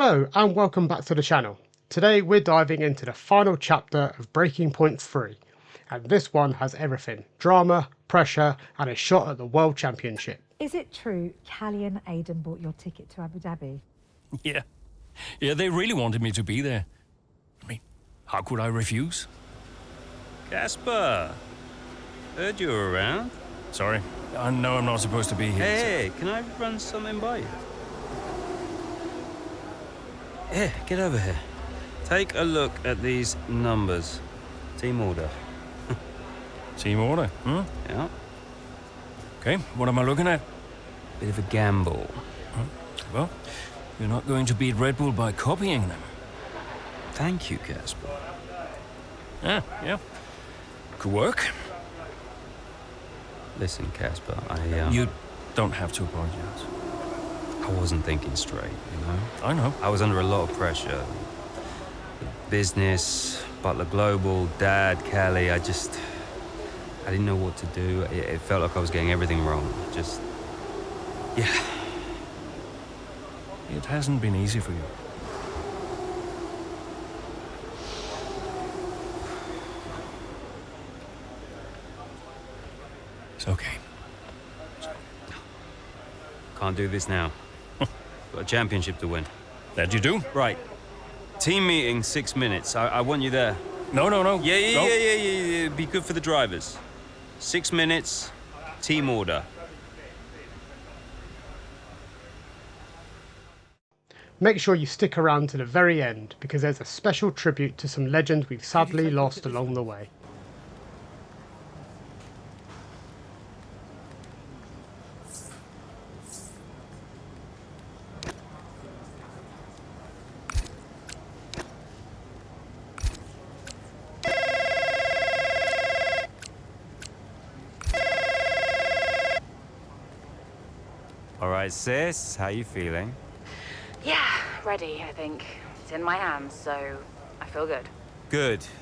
Hello and welcome back to the channel. Today we're diving into the final chapter of Breaking Point 3, and this one has everything: drama, pressure and a shot at the World Championship. Is it true Callie and Aiden bought your ticket to Abu Dhabi? Yeah, they really wanted me to be there. I mean, how could I refuse? Casper, heard you were around. Sorry, I know I'm not supposed to be here. Hey, can I run something by you? Here, get over here. Take a look at these numbers. Team order. Team order, Yeah. Okay, what am I looking at? Bit of a gamble. Well, you're not going to beat Red Bull by copying them. Thank you, Casper. Yeah. Could work. Listen, Casper, You don't have to apologize. I wasn't thinking straight, you know? I know. I was under a lot of pressure. Business, Butler Global, Dad, Callie, I didn't know what to do. It felt like I was getting everything wrong. Yeah. It hasn't been easy for you. It's okay. Can't do this now. Got a championship to win. That you do? Right. Team meeting, 6 minutes. I want you there. No. Yeah. Be good for the drivers. 6 minutes, team order. Make sure you stick around to the very end because there's a special tribute to some legends we've sadly lost along the way. All right, sis, how you feeling? Yeah, ready, I think. It's in my hands, so I feel good.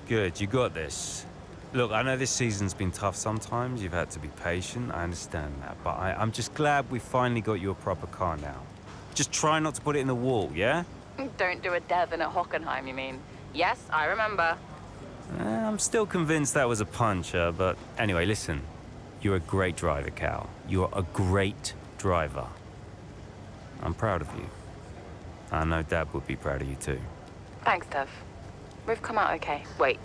Good. You got this. Look, I know this season's been tough sometimes. You've had to be patient. I understand that. But I'm just glad we finally got you a proper car now. Just try not to put it in the wall, yeah? Don't do a Devon at Hockenheim, you mean? Yes, I remember. I'm still convinced that was a puncher, but anyway, listen. You're a great driver, Cal. You're a great driver. I'm proud of you. I know Dad would be proud of you too. Thanks, Dev. We've come out okay. Wait,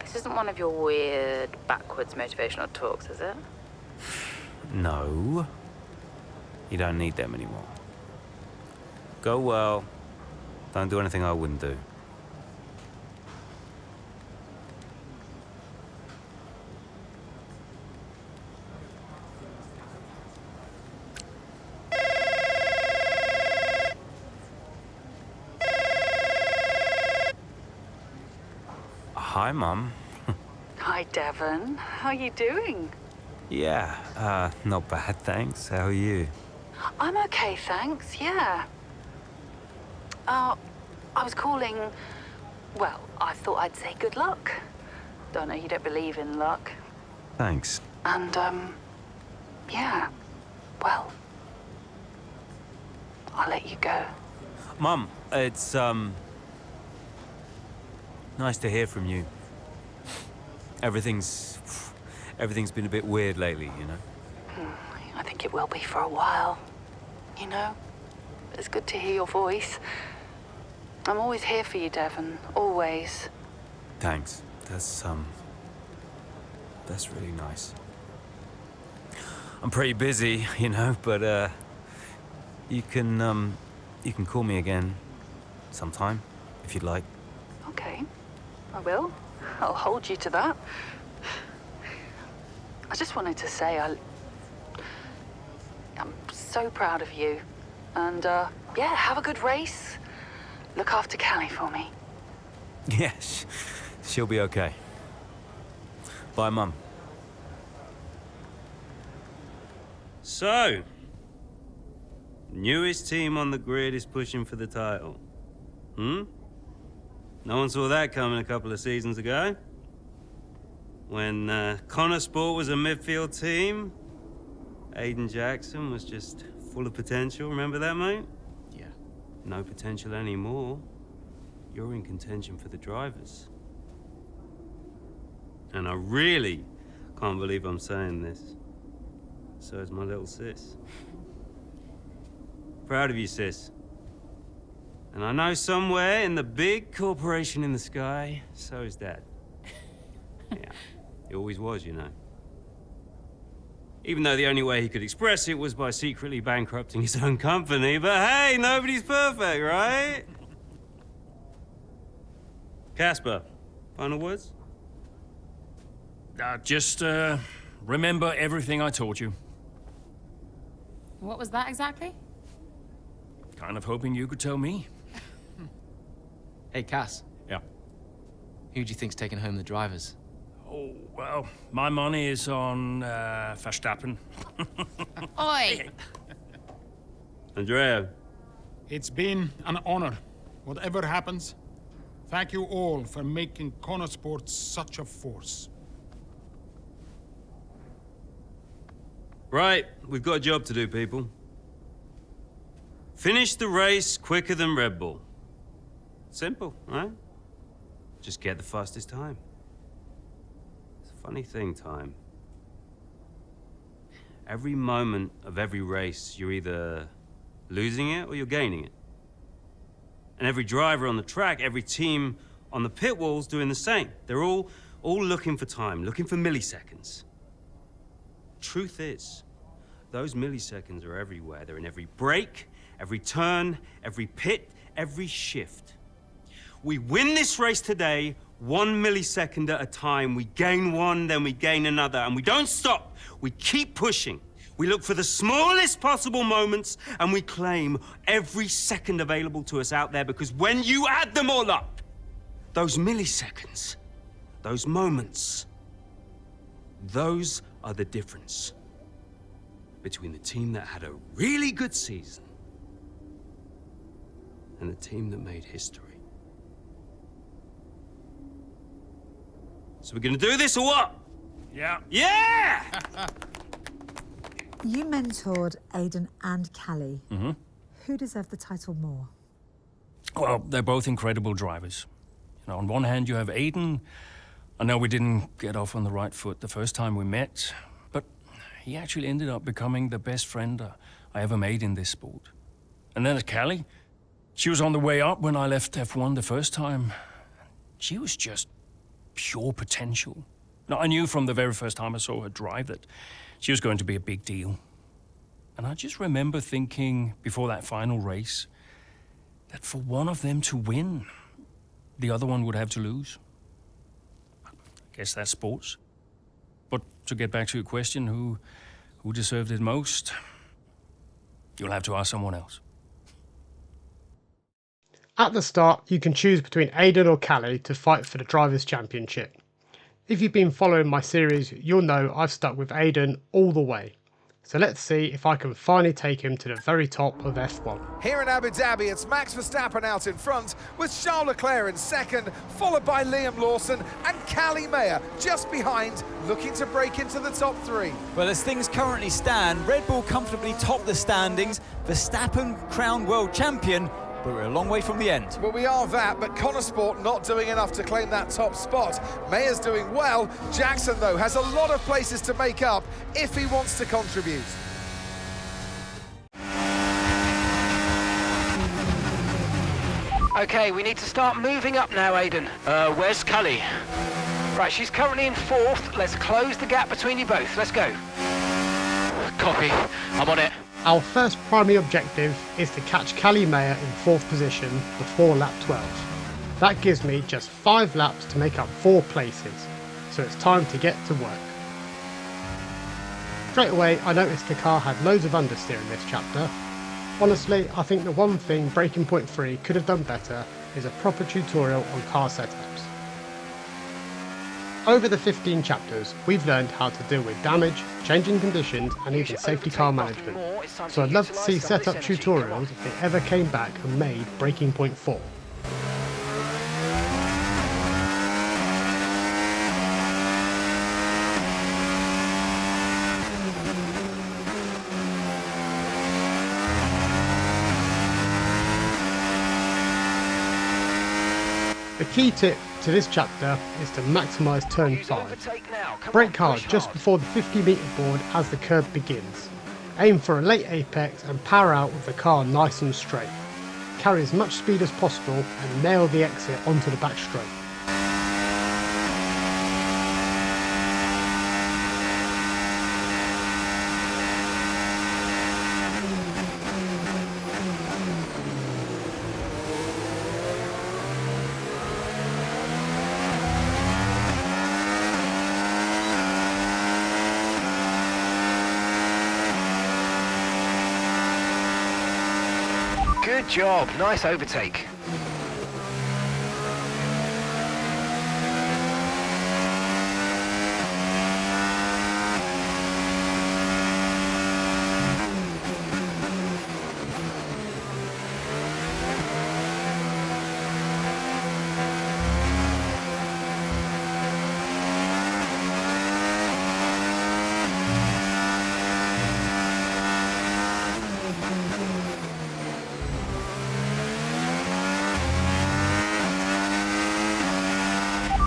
this isn't one of your weird, backwards motivational talks, is it? No. You don't need them anymore. Go well. Don't do anything I wouldn't do. Hi, Mum. Hi, Devon. How are you doing? Yeah, not bad, thanks. How are you? I'm okay, thanks, yeah. I was calling... Well, I thought I'd say good luck. Don't know, you don't believe in luck. Thanks. And, yeah, well, I'll let you go. Mum, it's, nice to hear from you. Everything's been a bit weird lately, you know? I think it will be for a while, you know? It's good to hear your voice. I'm always here for you, Devon, always. Thanks. That's really nice. I'm pretty busy, you know, but, you can call me again sometime, if you'd like. Okay, I will. I'll hold you to that. I just wanted to say I'm so proud of you. And, yeah, have a good race. Look after Callie for me. Yes, she'll be okay. Bye, Mum. So, newest team on the grid is pushing for the title. No one saw that coming a couple of seasons ago. When Connor Sport was a midfield team, Aiden Jackson was just full of potential. Remember that, mate? Yeah. No potential anymore. You're in contention for the drivers. And I really can't believe I'm saying this. So is my little sis. Proud of you, sis. And I know somewhere in the big corporation in the sky, so is Dad. Yeah, he always was, you know. Even though the only way he could express it was by secretly bankrupting his own company. But hey, nobody's perfect, right? Casper, final words? Just remember everything I taught you. What was that exactly? Kind of hoping you could tell me. Hey, Cass. Yeah. Who do you think's taking home the drivers? Oh, well, my money is on Verstappen. Oi! Andrea. It's been an honor. Whatever happens, thank you all for making Connor Sports such a force. Right, we've got a job to do, people. Finish the race quicker than Red Bull. Simple, right? Just get the fastest time. It's a funny thing, time. Every moment of every race, you're either losing it or you're gaining it. And every driver on the track, every team on the pit walls doing the same. They're all looking for time, looking for milliseconds. Truth is, those milliseconds are everywhere. They're in every break, every turn, every pit, every shift. We win this race today, 1 millisecond at a time. We gain one, then we gain another, and we don't stop. We keep pushing. We look for the smallest possible moments, and we claim every second available to us out there, because when you add them all up, those milliseconds, those moments, those are the difference between the team that had a really good season and the team that made history. So we're gonna do this or what? Yeah. Yeah! You mentored Aiden and Callie. Mm-hmm. Who deserved the title more? Well, they're both incredible drivers. You know, on one hand, you have Aiden. I know we didn't get off on the right foot the first time we met, but he actually ended up becoming the best friend I ever made in this sport. And then there's Callie. She was on the way up when I left F1 the first time. She was just pure potential. Now, I knew from the very first time I saw her drive that she was going to be a big deal. And I just remember thinking before that final race that for one of them to win, the other one would have to lose. I guess that's sports. But to get back to your question, who deserved it most? You'll have to ask someone else. At the start, you can choose between Aiden or Callie to fight for the Drivers' Championship. If you've been following my series, you'll know I've stuck with Aiden all the way. So let's see if I can finally take him to the very top of F1. Here in Abu Dhabi, it's Max Verstappen out in front, with Charles Leclerc in second, followed by Liam Lawson and Callie Mayer just behind, looking to break into the top three. Well, as things currently stand, Red Bull comfortably top the standings, Verstappen crowned world champion, but we're a long way from the end. Well, we are that, but Connor Sport not doing enough to claim that top spot. Mayer's doing well. Jackson, though, has a lot of places to make up if he wants to contribute. Okay, we need to start moving up now, Aiden. Where's Callie? Right, she's currently in fourth. Let's close the gap between you both. Let's go. Copy. I'm on it. Our first primary objective is to catch Callie Mayer in 4th position before lap 12. That gives me just 5 laps to make up 4 places, so it's time to get to work. Straight away I noticed the car had loads of understeer in this chapter. Honestly, I think the one thing Breaking Point 3 could have done better is a proper tutorial on car setups. Over the 15 chapters, we've learned how to deal with damage, changing conditions and even safety car management, so I'd love to see setup tutorials if they ever came back and made Breaking Point 4. The key tip to this chapter is to maximise turn 5. Brake hard just before the 50-metre board as the curve begins. Aim for a late apex and power out with the car nice and straight. Carry as much speed as possible and nail the exit onto the back straight. Good job, nice overtake.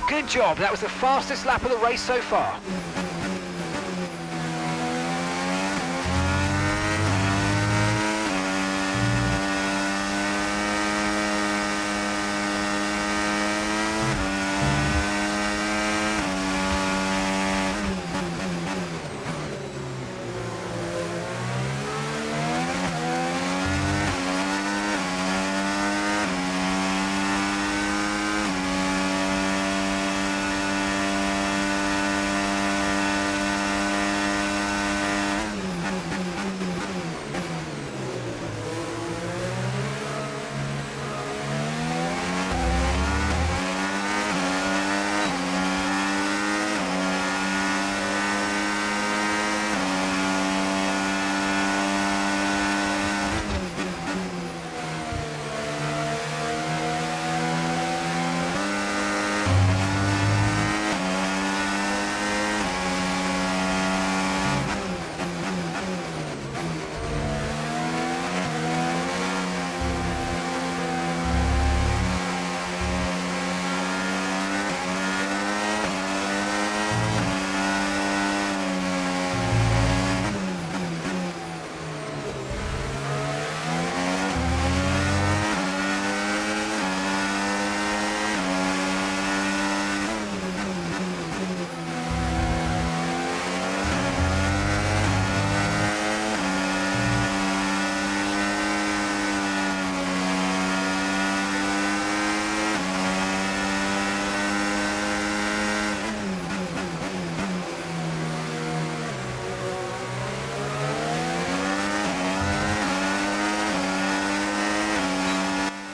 Good job, that was the fastest lap of the race so far.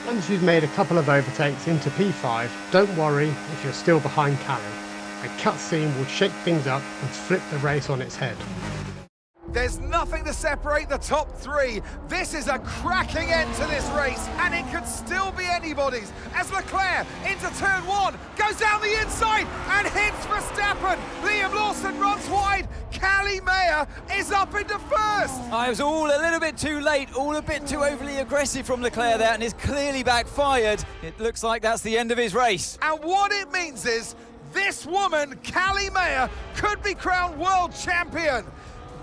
Once you've made a couple of overtakes into P5, don't worry if you're still behind Callie. A cutscene will shake things up and flip the race on its head. There's nothing to separate the top three. This is a cracking end to this race, and it could still be anybody's as Leclerc into turn 1, goes down the inside and hits Verstappen. Liam Lawson runs wide. Callie Mayer is up into first. I was all a little bit too late, all a bit too overly aggressive from Leclerc there, and it's clearly backfired. It looks like that's the end of his race. And what it means is this woman, Callie Mayer, could be crowned world champion.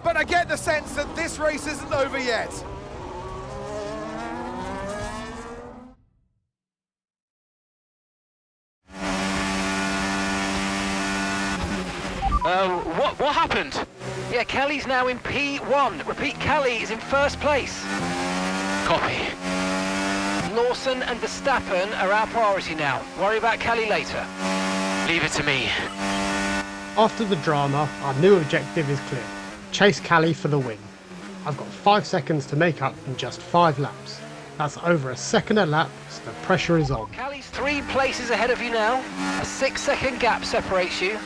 But I get the sense that this race isn't over yet. What happened? Yeah, Callie's now in P1. Repeat, Callie is in first place. Copy. Lawson and Verstappen are our priority now. Worry about Callie later. Leave it to me. After the drama, our new objective is clear. Chase Callie for the win. I've got 5 seconds to make up in just 5 laps. That's over a second a lap, so the pressure is on. Callie's 3 places ahead of you now. A 6-second gap separates you.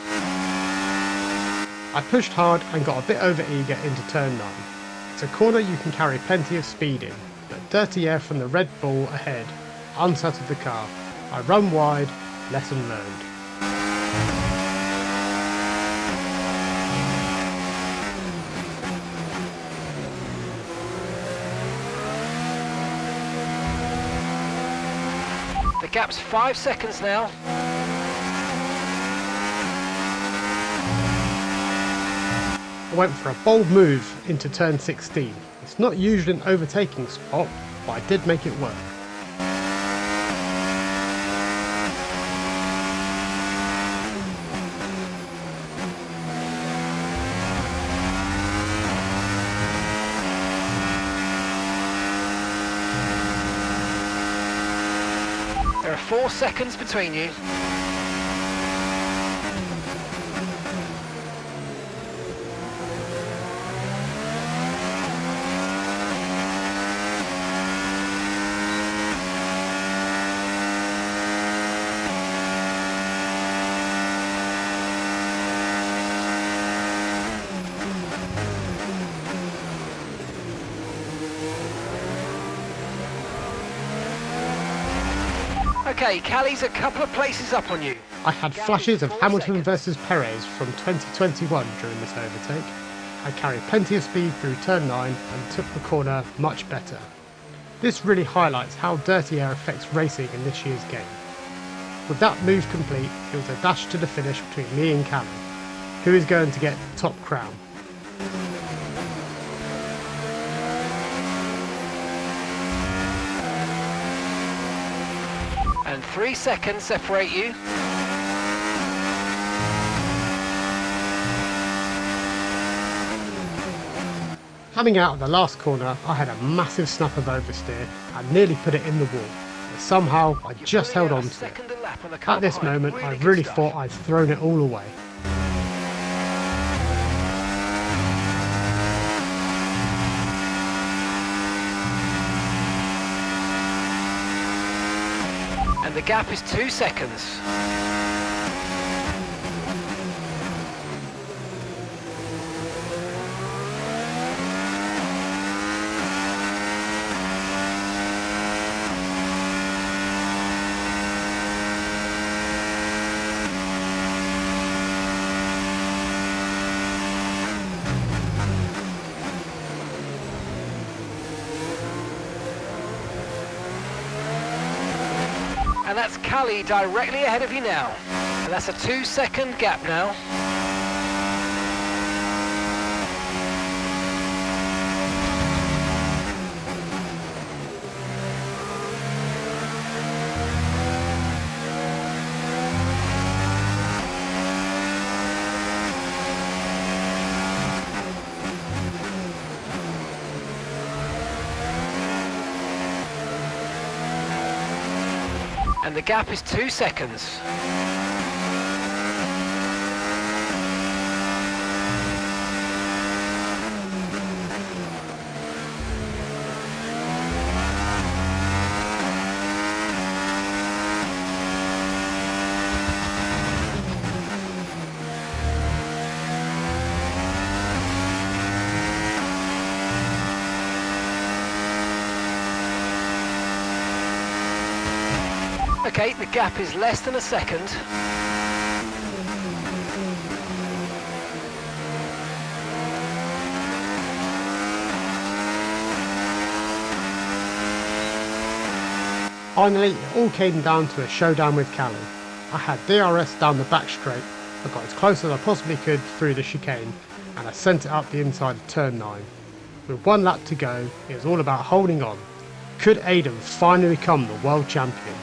I pushed hard and got a bit over eager into turn 9. It's a corner you can carry plenty of speed in, but dirty air from the Red Bull ahead unsettled the car. I run wide, lesson learned. The gap's 5 seconds now. I went for a bold move into turn 16. It's not usually an overtaking spot, but I did make it work. There are 4 seconds between you. Okay, Callie's a couple of places up on you. I had flashes of Hamilton versus Perez from 2021 during this overtake. I carried plenty of speed through turn 9 and took the corner much better. This really highlights how dirty air affects racing in this year's game. With that move complete, it was a dash to the finish between me and Callie, who is going to get the top crown. And 3 seconds separate you. Coming out of the last corner, I had a massive snap of oversteer and nearly put it in the wall, but somehow I just held on to it. At this moment, I really thought I'd thrown it all away. And the gap is 2 seconds. And that's Callie directly ahead of you now. And that's a 2-second gap now. And the gap is 2 seconds. Okay, the gap is less than a second. Finally, it all came down to a showdown with Callie. I had DRS down the back straight, I got as close as I possibly could through the chicane, and I sent it up the inside of turn 9. With 1 lap to go, it was all about holding on. Could Aiden finally become the world champion?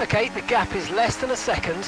Okay, the gap is less than a second.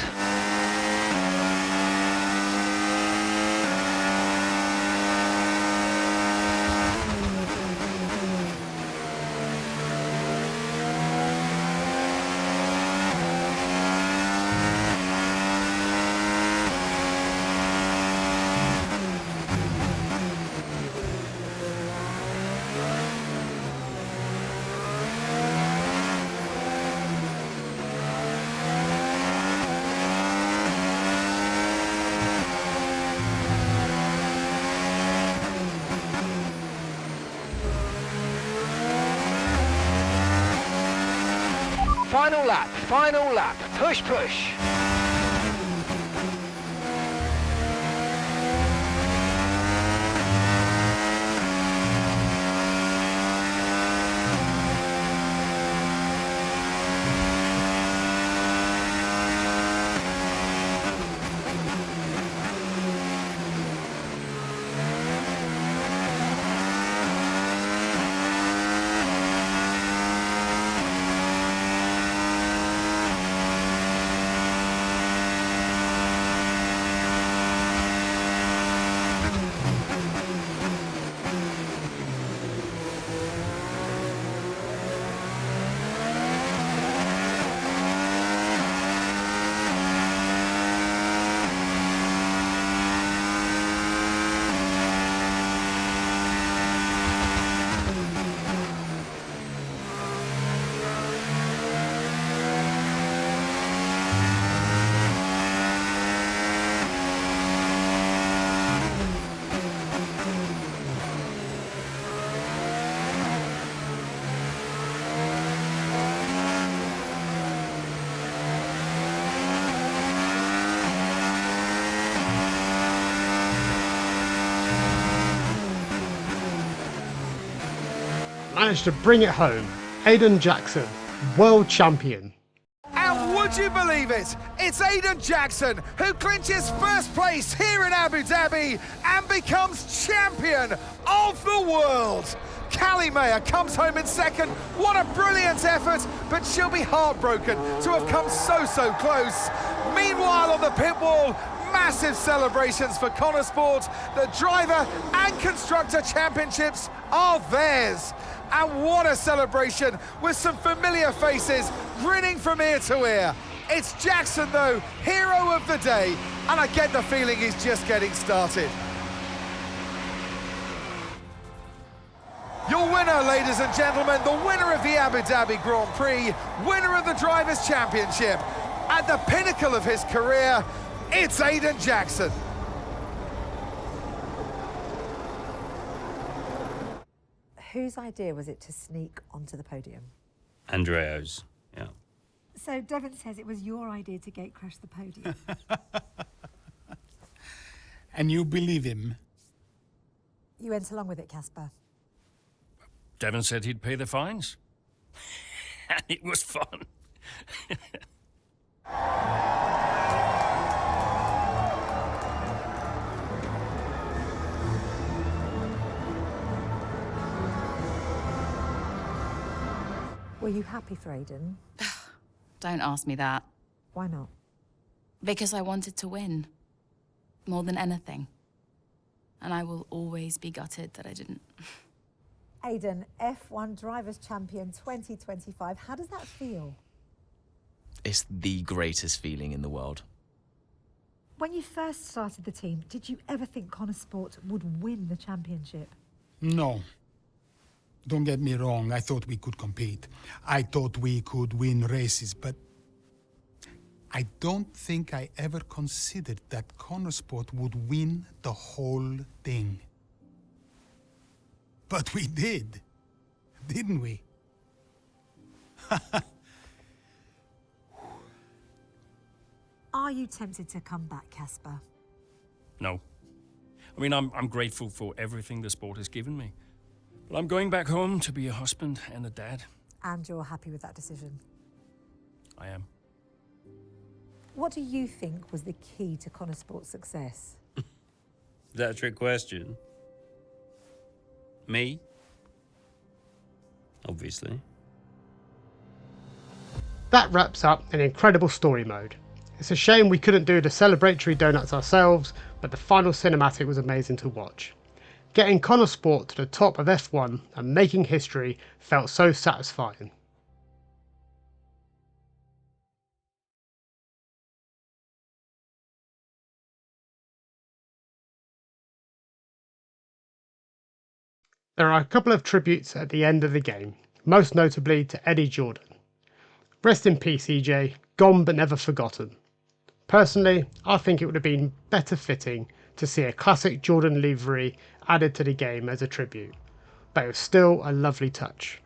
Final lap, push, push. managed to bring it home. Aiden Jackson, world champion. And would you believe it? It's Aiden Jackson who clinches first place here in Abu Dhabi and becomes champion of the world. Callie comes home in second. What a brilliant effort, but she'll be heartbroken to have come so close. Meanwhile, on the pit wall, massive celebrations for Connor Sport. The driver and constructor championships are theirs. And what a celebration with some familiar faces grinning from ear to ear. It's Jackson though, hero of the day, and I get the feeling he's just getting started. Your winner, ladies and gentlemen, the winner of the Abu Dhabi Grand Prix, winner of the Drivers' Championship. At the pinnacle of his career, it's Aiden Jackson. Whose idea was it to sneak onto the podium? Andreo's, yeah. So Devon says it was your idea to gate crash the podium. And you believe him? You went along with it, Casper. Devon said he'd pay the fines. And it was fun. Were you happy for Aiden? Don't ask me that. Why not? Because I wanted to win. More than anything. And I will always be gutted that I didn't. Aiden, F1 Drivers' Champion 2025. How does that feel? It's the greatest feeling in the world. When you first started the team, did you ever think Connor Sport would win the championship? No. Don't get me wrong, I thought we could compete. I thought we could win races, but I don't think I ever considered that Connor Sport would win the whole thing. But we did, didn't we? Are you tempted to come back, Casper? No. I mean, I'm grateful for everything the sport has given me. But I'm going back home to be a husband and a dad. And you're happy with that decision? I am. What do you think was the key to Connor Sport's success? Is that a trick question? Me? Obviously. That wraps up an incredible story mode. It's a shame we couldn't do the celebratory donuts ourselves, but the final cinematic was amazing to watch. Getting Connor Sport to the top of F1 and making history felt so satisfying. There are a couple of tributes at the end of the game, most notably to Eddie Jordan. Rest in peace, EJ, gone but never forgotten. Personally, I think it would have been better fitting to see a classic Jordan livery added to the game as a tribute, but it was still a lovely touch.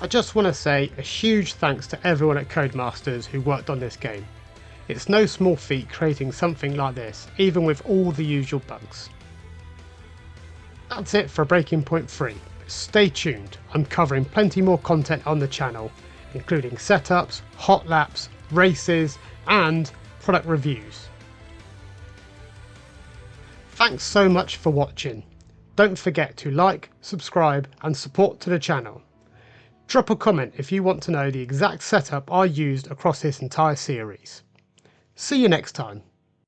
I just want to say a huge thanks to everyone at Codemasters who worked on this game. It's no small feat creating something like this, even with all the usual bugs. That's it for Breaking Point 3. Stay tuned, I'm covering plenty more content on the channel, including setups, hot laps, races and product reviews. Thanks so much for watching. Don't forget to like, subscribe and support to the channel. Drop a comment if you want to know the exact setup I used across this entire series. See you next time.